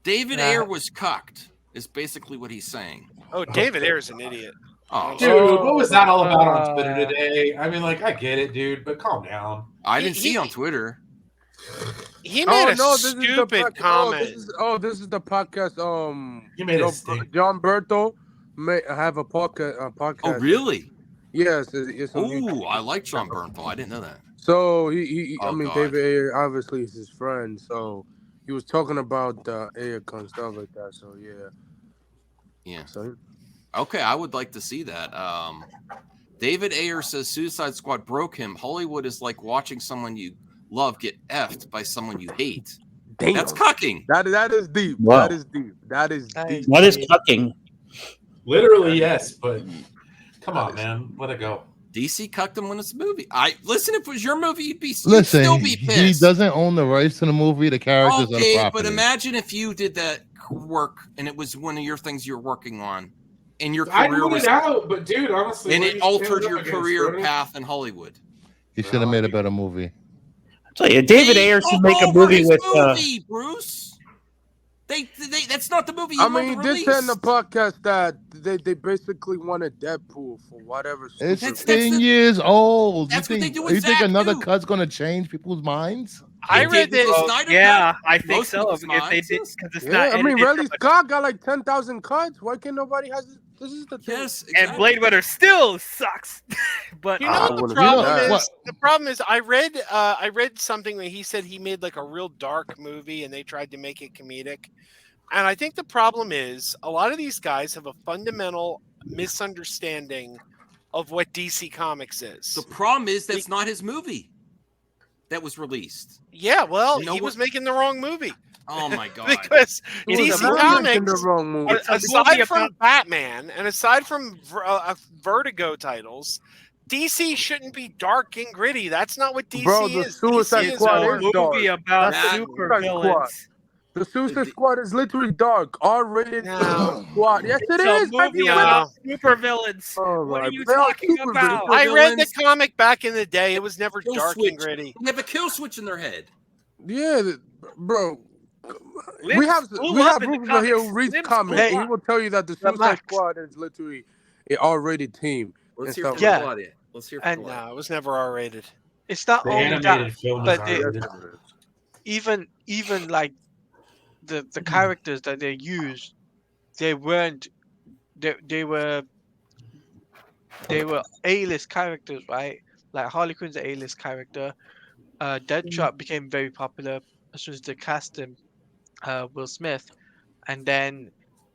David Ayer was cucked, is basically what he's saying. Oh, David Ayers is an idiot. Oh, dude, what was that all about on Twitter today? I mean, like, I get it, dude, but calm down. I didn't see on Twitter. He made a this is stupid comment. This is the podcast. You made a stink. John Berto may have a podcast. Oh, really? Yes. It's Oh, I like John Bernthal. I didn't know that. So God. David Ayer obviously is his friend. So he was talking about Ayer and stuff like that. So yeah. So, okay, I would like to see that. David Ayer says Suicide Squad broke him. Hollywood is like watching someone you love get effed by someone you hate. damn. That's cucking. That is deep. Wow. That is deep. What is cucking? Literally, yes, but come on, man. Let it go. DC cucked him when it's a movie. Listen, if it was your movie, you'd Listen, still be pissed. he doesn't own the rights to the movie. The characters are the property. But imagine if you did that work and it was one of your things you're working on, and your I career put was it out, but dude, honestly, and what it you altered stand your up against, career brother? path in Hollywood. He should have made a better movie. So yeah, David Ayers should make a movie with. Bruce. They that's not the movie. I mean, this said in the podcast that they basically wanted Deadpool for whatever. It's 10 years old. That's you what they think, do with you think Zach, another too. cut's going to change people's minds? I read that. Yeah, I think Most so. people's If they did, minds. because it's Yeah, not. I mean, edited Ridley from a- Scott got like 10,000 cuts. Why can't nobody has it? This is the thing. Yes, And Blade Runner still sucks. But You know what would've the problem done is? that. The problem is I read something that he said he made like a real dark movie and they tried to make it comedic. And I think the problem is a lot of these guys have a fundamental misunderstanding of what DC Comics is. The problem is that's not his movie that was released. Yeah, well, You know he what- was making the wrong movie. Oh my god! Because He was DC not making Comics, the wrong movie. It's a aside movie from about- Batman and aside from Vertigo titles, DC shouldn't be dark and gritty. That's not what DC Bro, the is. Suicide DC is Squad more- is dark. movie about That's super Suicide Squad. villains. The Suicide Squad is literally dark. R-rated No. squad. Yes, it It's a is. Have you movie read about it? super villains. Oh, What my are you God. talking Super about? villains. I read the villains. comic back in the day. It was never Kill dark switch. and gritty. They have a kill switch in their head. Yeah, bro. Lips we have blew up in the Rufus here who comics. reads Lips comics. blew He up. will tell you that the Suicide Max. Squad is literally an R-rated team. Let's and hear from stuff Yeah. Claudia. Let's hear And from Claudia. No, it was never R-rated. It's not The only animated that, film is but they- R-rated. even like the characters that they used, they weren't. They were A-list characters, right? Like Harley Quinn's an A-list character. Deadshot became very popular as soon as they cast him, Will Smith, and then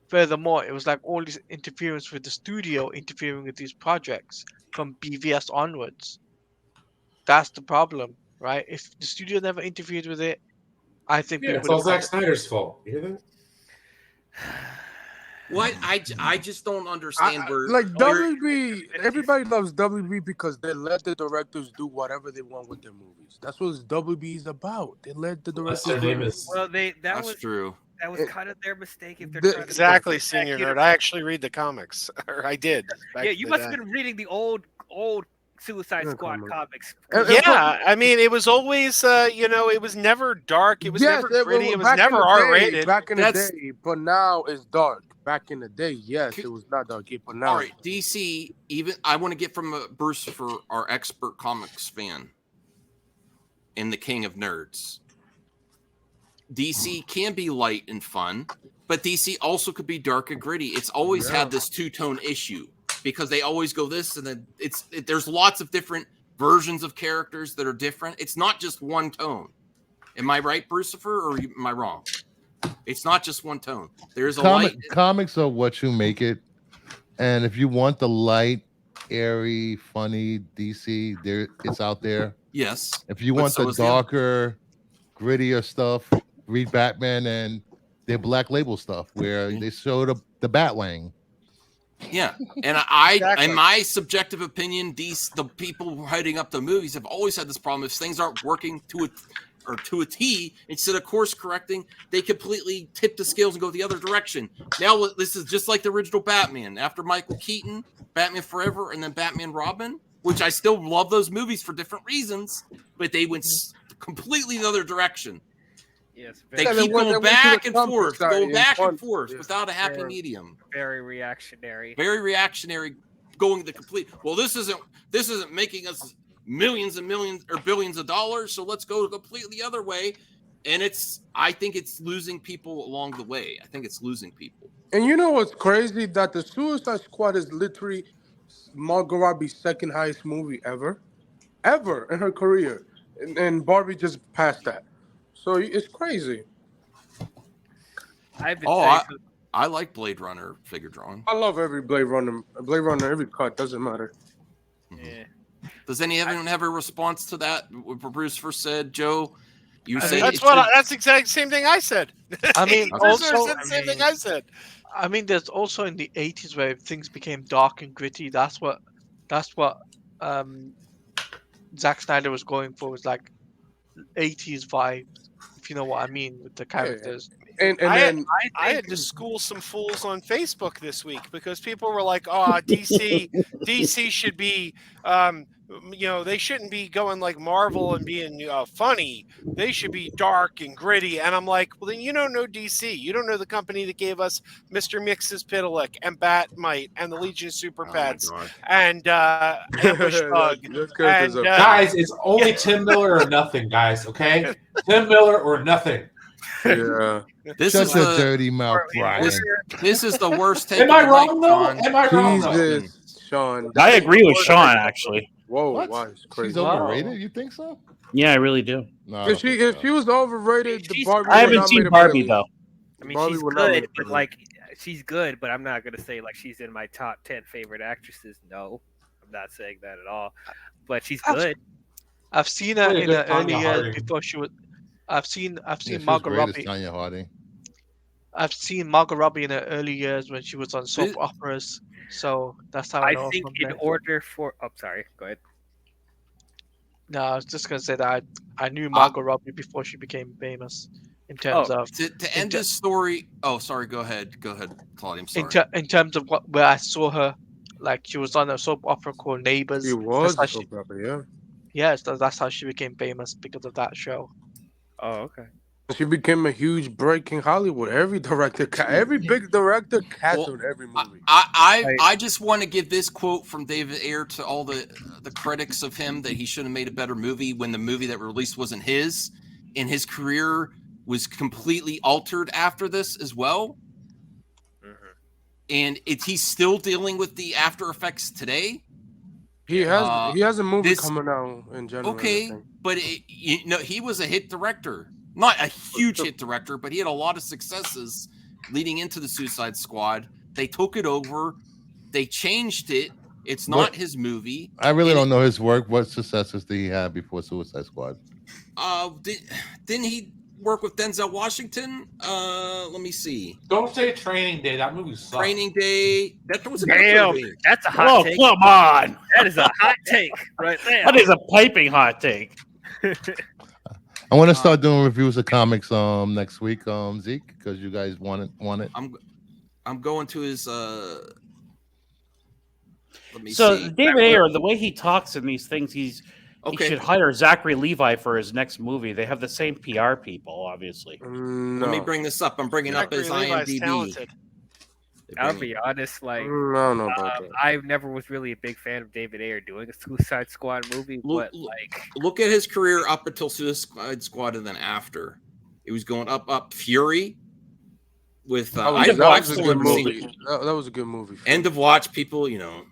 furthermore, it was like all this interference with the studio interfering with these projects from BVS onwards. That's the problem, right? If the studio never interfered with it, I think Yeah, we it's would all have Zack Snyder's fault. You hear that? What? I just don't understand where Like where- WB, everybody loves WB because they let the directors do whatever they want with their movies. That's what WB is about. They let the Unless directors. their name do is. Well, that That's was true. kind of their mistake if they're The- trying to Exactly, back senior universe. nerd. I actually read the comics, or I did. back Yeah, in you the must day. have been reading the old Suicide Yeah, Squad come on. comics. Yeah, I mean, it was always, it was never dark. It was Yes, never gritty. It was back in never the day, R-rated. back in the That's- day, but now it's dark. Back in the day, yes, it was not dark, but now. All right, DC. Even I want to get from Bruce for our expert comics fan and the king of nerds. DC can be light and fun, but DC also could be dark and gritty. It's always had this two-tone issue because they always go this and then there's lots of different versions of characters that are different. It's not just one tone. Am I right, Brucifer, or am I wrong? It's not just one tone. There's a light. Comics are what you make it, and if you want the light, airy, funny DC, it's out there. Yes. If you But want so the is the- darker, grittier stuff, read Batman and their Black Label stuff, where they showed up the Batwing. Yeah, and I Exactly. in my subjective opinion, the people heading up the movies have always had this problem. If things aren't working to a T, instead of course correcting, they completely tip the scales and go the other direction. Now this is just like the original Batman. After Michael Keaton, Batman Forever, and then Batman Robin, which I still love those movies for different reasons, but they went completely the other direction. Yes, They very, they keep went- going they went to back the and Trump forth, side going and back and Trump- forth yeah. without a happy Yeah. medium. very reactionary. Very reactionary, going the complete. Well, this isn't making us millions and millions or billions of dollars, so let's go completely the other way. And I think it's losing people along the way. I think it's losing people. And you know what's crazy? That the Suicide Squad is literally Margot Robbie's second highest movie ever in her career, and Barbie just passed that. So it's crazy. I've been Oh, saying I like Blade Runner figure drawing. I love every Blade Runner, every cut doesn't matter. yeah. Does anyone have a response to that? What Bruce first said, Joe? You said That's the exact same thing I said. I mean, Prisoner also, said the same thing I said. I mean, there's also in the 80s where things became dark and gritty. That's what um Zack Snyder was going for, was like 80s vibe, if you know what I mean, with the characters. And I then I had to school some fools on Facebook this week because people were like, "Oh, DC should be, they shouldn't be going like Marvel and being funny. They should be dark and gritty." And I'm like, "Well, then you don't know DC. You don't know the company that gave us Mr. Mix's Pitalik and Batmite and the Legion of Super Pets and Ambush Bug That's good, and Guys, it's only Tim Miller or nothing, guys. Okay, Tim Miller or nothing. yeah. this Shut is your the dirty mouth, Brian. this is the worst take. Am I of the wrong night, though? Sean. Am I wrong though? Jesus, Sean. I agree with Sean, actually. Whoa, What? wow, it's crazy. She's overrated? You think so? Yeah, I really do. No, I If don't she think if so. she was overrated, the She's- Barbie. I would haven't not made seen a Barbie, million. though. I mean, Barbie she's would not make good, a but million. like she's good, but I'm not gonna say like she's in my top 10 favorite actresses. No, I'm not saying that at all. But she's Abs- good. I've seen her Really in good the early Tanya years Harding. before she was. I've seen Yeah, she was Margot great as Robbie. Tanya Harding. I've seen Margot Robbie in her early years when she was on soap This- operas. So that's how I I know her think from in there. order for sorry, go ahead. No, I was just gonna say that I knew Margot Robbie before she became famous in terms of To end this story. Oh, sorry. Go ahead, Claudia. I'm sorry. in terms of where I saw her, like she was on a soap opera called Neighbours. She was how a soap opera, yeah. Yes, that's how she became famous because of that show. Oh, okay. She became a huge break in Hollywood. Every director, every big director cast Well, her in every movie. I just want to give this quote from David Ayer to all the critics of him that he should have made a better movie when the movie that released wasn't his, and his career was completely altered after this as well. And he's still dealing with the after effects today. He has a movie this- coming out in January. I Okay, think. but he was a hit director, not a huge hit director, but he had a lot of successes leading into the Suicide Squad. They took it over, they changed it. It's not his movie. I really don't know his work. What successes did he have before Suicide Squad? Didn't he work with Denzel Washington? Let me see. Don't say Training Day. That movie sucks. Training Day. That was a good Damn, movie. that's a hot Oh, take. come on. That is a hot take right there. That is a piping hot take. I want to start doing reviews of comics next week, Zeke, because you guys want it. I'm going to his let me So see. David Ayer, the way he talks in these things, he Okay. should hire Zachary Levi for his next movie. They have the same PR people, obviously. No. Let me bring this up. I'm bringing up his Zachary Levi's IMDb. talented. I'll be honest, like I don't know about that. I never was really a big fan of David Ayer doing a Suicide Squad movie, but like Look at his career up until Suicide Squad and then after. It was going up. Fury with That was, I've that was a still good haven't seen movie. That was a good movie. End of Watch. People,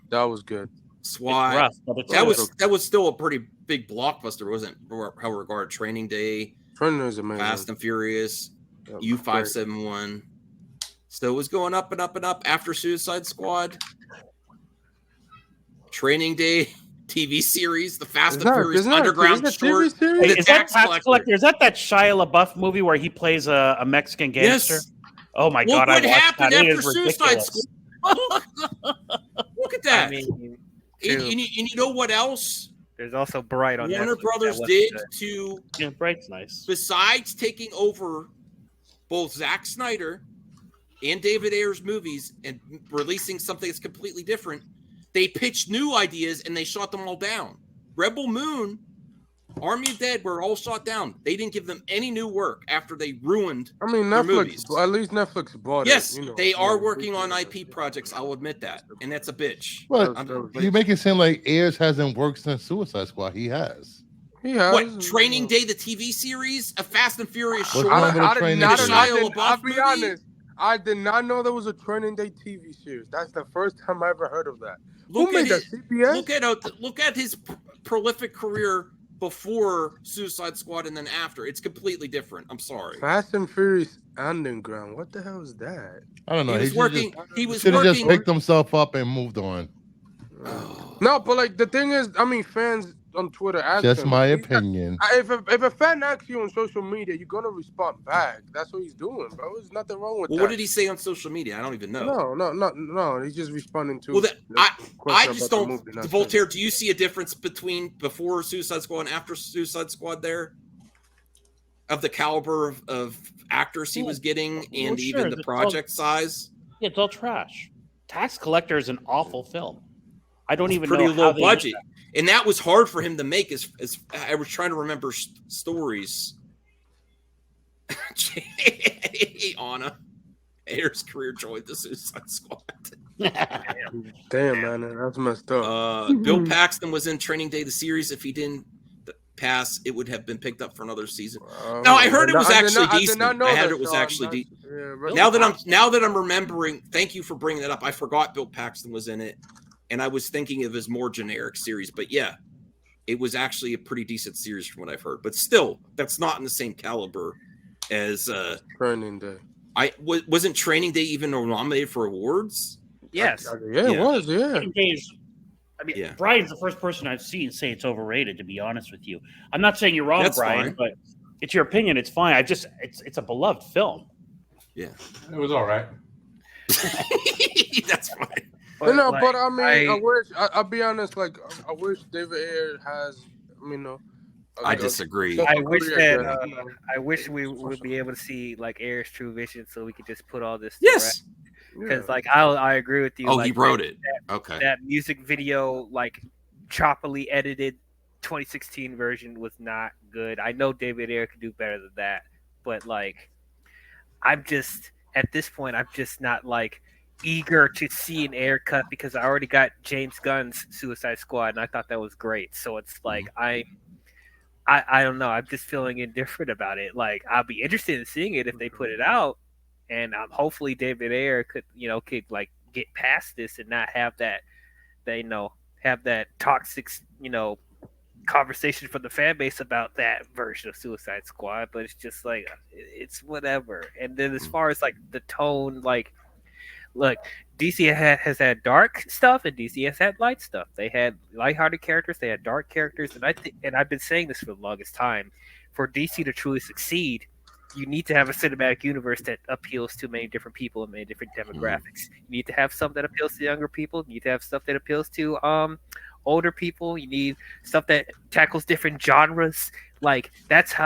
That was good. SWAT. It's rough, but it's That was still a pretty big blockbuster, wasn't it? How regarded Training Day, Training is amazing. Fast and Furious, Yeah, great. U571. So it was going up and up and up after Suicide Squad. Training Day TV series, the Fast and Furious Underground isn't it a short. TV series? Hey, The is that Tax Tax Collector. Collector? Is that Shia LaBeouf movie where he plays a Mexican gangster? Yes. Oh my Look god, I what watched happened that. It after is Suicide ridiculous. Squad. Look at that. I mean, and you know what else there's also Bright on Warner Netflix. Brothers That wasn't did good. to, Yeah, Bright's nice. besides taking over both Zack Snyder and David Ayer's movies and releasing something that's completely different, they pitched new ideas and they shot them all down. Rebel Moon Army of Dead were all shot down. They didn't give them any new work after they ruined. I mean, Their Netflix. movies. At least Netflix bought Yes, it. You know, they yeah, are working on IP projects. I'll admit that, and that's a bitch. But That was you make it seem like Ayers hasn't worked since Suicide Squad. He has. He has. What, Training Day, the TV series, a Fast and Furious What's short? wrong with a Training and a Day? Shia LaBeouf I'll be movie? honest. I did not know there was a Training Day TV series. That's the first time I ever heard of that. Look Who made that? his, CBS? look at his prolific career before Suicide Squad and then after. It's completely different. I'm sorry. Fast and Furious Underground. What the hell is that? I don't know. He was working. He was should have just working. picked himself up and moved on. No, but like the thing is, I mean, fans on Twitter ask Just him. my opinion. If a fan asks you on social media, you're gonna respond back. That's what he's doing, bro. There's nothing wrong with Well, that. what did he say on social media? I don't even know. No. He's just responding to. Well, I question just about the don't. movie, not Voltaire, do you see a difference between before Suicide Squad and after Suicide Squad? There, of the caliber of actors he was getting, and even the project size. Yeah, it's all trash. Tax Collector is an awful film. I don't even pretty know low how they budget, did and that was hard for him to make. As I was trying to remember stories. Anna, Ayers' career joined the Suicide Squad. Damn, man, that's messed up. Bill Paxton was in Training Day, the series. If he didn't pass, it would have been picked up for another season. No, I heard it was actually decent. I heard it was actually decent. Now that I'm remembering, thank you for bringing that up. I forgot Bill Paxton was in it, and I was thinking of his more generic series. But yeah, it was actually a pretty decent series from what I've heard. But still, that's not in the same caliber as Training Day. Wasn't Training Day even nominated for awards? Yes. Yeah, it was. Yeah. I mean, Brian's the first person I've seen say it's overrated. To be honest with you, I'm not saying you're wrong, That's Brian, fine. but it's your opinion. It's fine. It's a beloved film. Yeah, it was all right. That's fine. But I mean, I wish. I'll be honest. Like, I wish David Ayer has. I disagree. I wish we would be able to see like Ayers' true vision, so we could just put all this. Yes. Because I agree with you. Oh, like, he wrote it. Okay. That music video, like choppily edited 2016 version, was not good. I know David Ayer could do better than that, but like, I'm just at this point, I'm just not like eager to see an Ayer cut because I already got James Gunn's Suicide Squad, and I thought that was great. So it's like I don't know. I'm just feeling indifferent about it. Like, I'll be interested in seeing it if they put it out. And hopefully David Ayer could like get past this and not have that, have that toxic, conversation from the fan base about that version of Suicide Squad. But it's just like, it's whatever. And then as far as like the tone, like, look, DC has had dark stuff and DC has had light stuff. They had lighthearted characters, they had dark characters, and I've been saying this for the longest time. For DC to truly succeed, you need to have a cinematic universe that appeals to many different people and many different demographics. You need to have stuff that appeals to younger people. You need to have stuff that appeals to older people. You need stuff that tackles different genres. Like, that's how